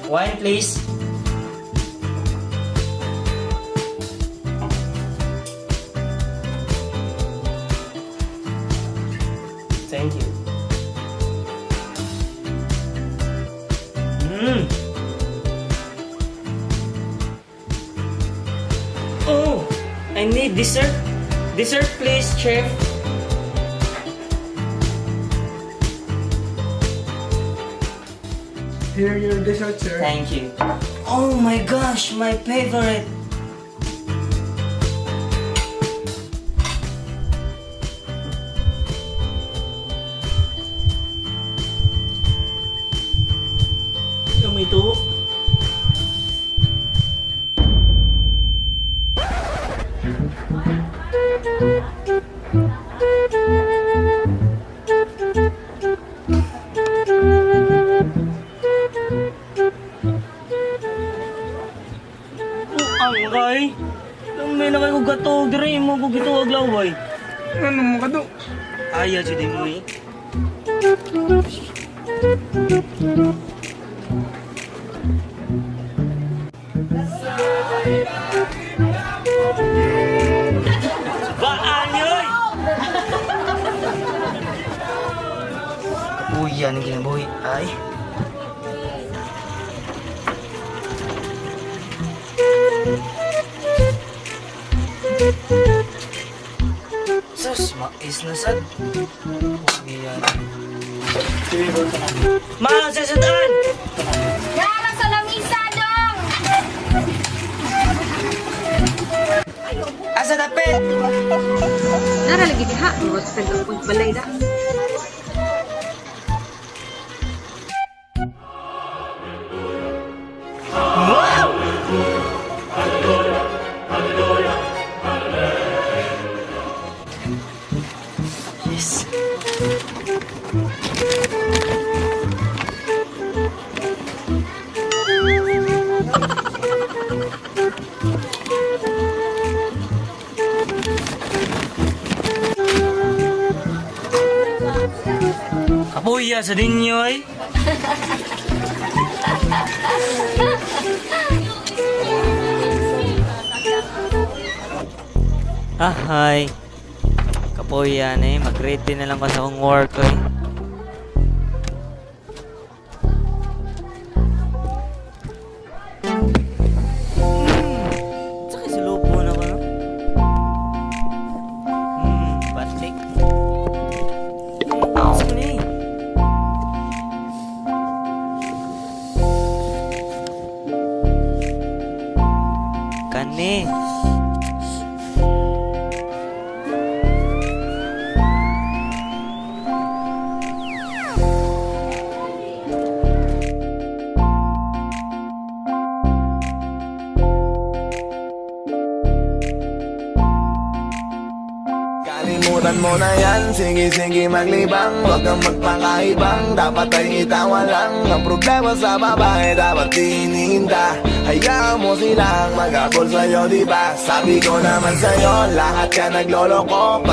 Wine, please. Thank you. Oh, I need dessert. Dessert, please, chef. Here your dessert, sir. Thank you. Oh my gosh, my favorite. Ano ito? Ang kay. Nang may nakay ko gato, dire mo ko gito aglaway. Ano mo ka do? Ayaw si di mo eh. Baan yoy! Uy, yan ang ginabuhi. Ay. Sus, mais na sad. Uy, yan. Ma, sasadaan! Yara sa lamisa dong! Asa dapit? Nara lagi diha, buat sa gapon balay da. Wow! Yes. Kapuya sa ninyo eh. Ah, hi. Kapuya na eh. Mag-ready na lang ko sa akong work eh. Sakay sa loob muna ko, no? Batik. Saan na eh? Kani. Kalimutan mo na yan, sige-sige maglibang. Huwag kang magpakaibang, dapat ay itawa lang. Ang problema sa babae, dapat tinihinta. Hayaan mo silang mag-abol sa'yo, diba? Sabi ko naman sa'yo, lahat ka nagloloko.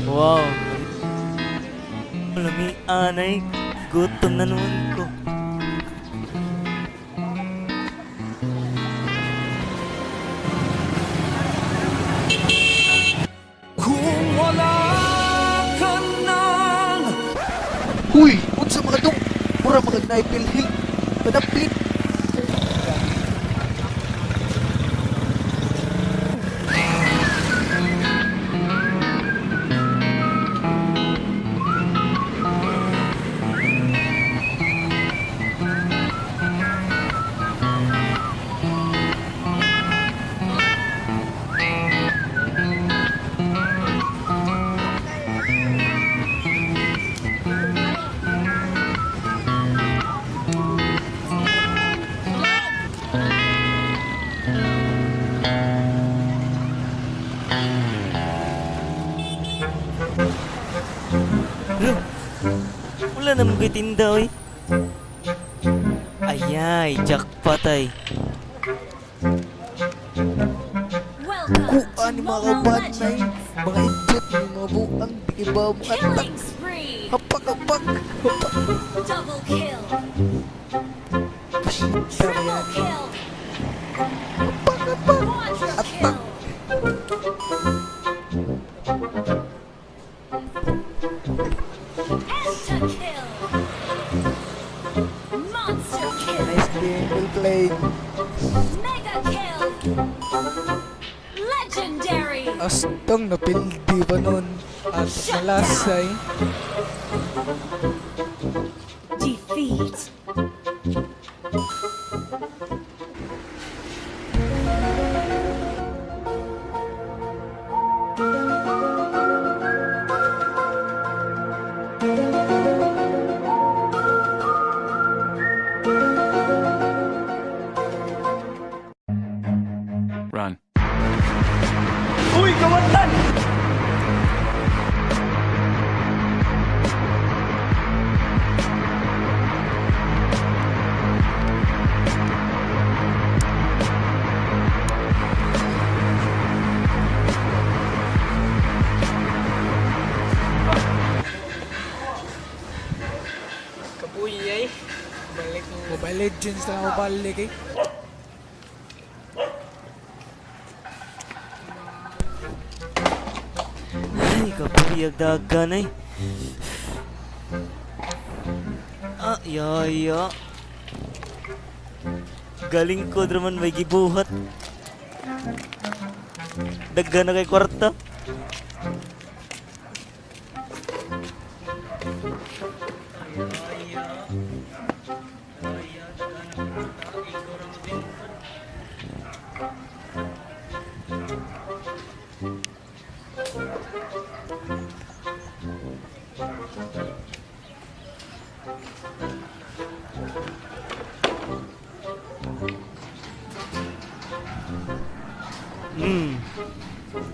Wow. Lami anay. Gutom na naman ko. Kung wala Uy, unsa mga dong? Mura mga naipilhi. Padapit. Wala na mong tinda, oy. Ayay, jackpot ay. Kuan ni mga kaban na mga idiot ni mga buang di ba mo atak. Killing spree. Hapak-hapak. Double kill. Triple Triple kill. Hapak-hapak. Quadra kill. Penta kill. Monster kill. Nice game, well played. Mega kill. Legendary. Astang napildi pa nun. At nalasay. Defeat. Run. Uy, kawatan! Kabuyay. Balik mo. Mobile Legends na ako balik eh. Ay, kapuyag dagan ay. Ah, yaya. Galing ko draman may gibuhat. Daggan na kay kwarta.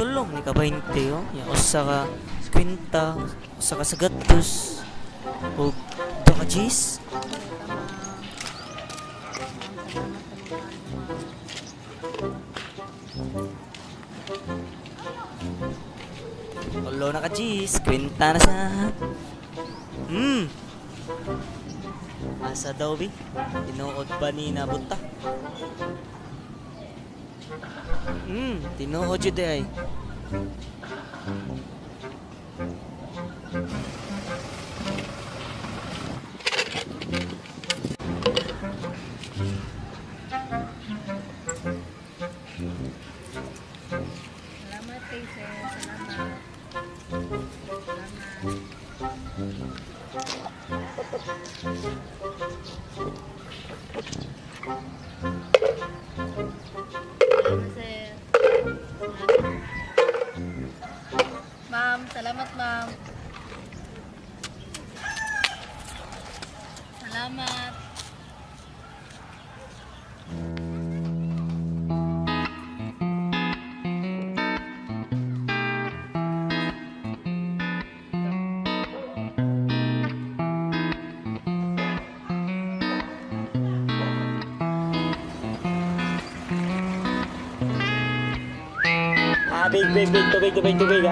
Tulong ni ka 20 oh. Ya usa ka 50, usa ka sagatos. O do ka G's. Ulo na ka G's, kwenta na sa. Asa daw bi? Tinuod pa ni nabunta. Tinuod jud ay. Salamat kay sir. Salamat. Salamat, sir. Ma'am, salamat ma'am. Salamat. Big, tubig, big. Tubig.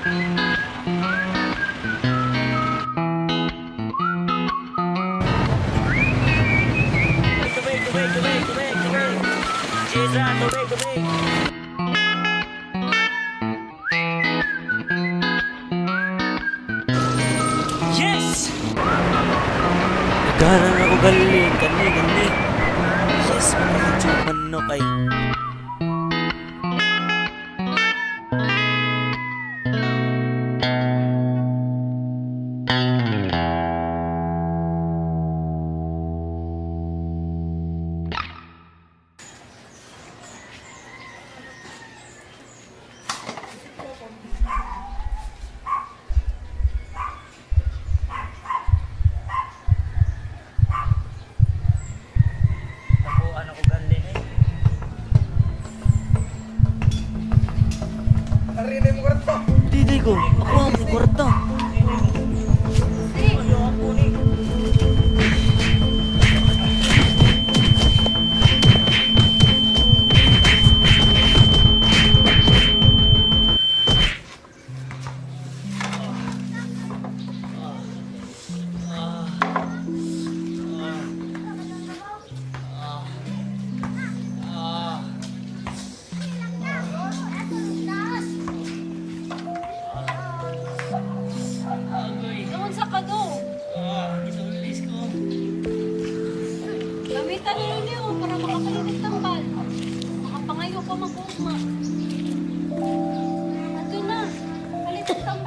Tubig, tubig, tubig, tubig, tubig. Chisa, tubig, tubig. Yes! Naghanan ako gali, gani, gani. Yes, mga no kay. Nakuha ako gali eh. Arinay mo karto. Didi ko, ako ang kwarta. Naman sa kado. Itulis ko. Gamitan nyo niyo para makapalinis ng bal. Makapangayo pa mag-ugma. Ato na. Palitan ng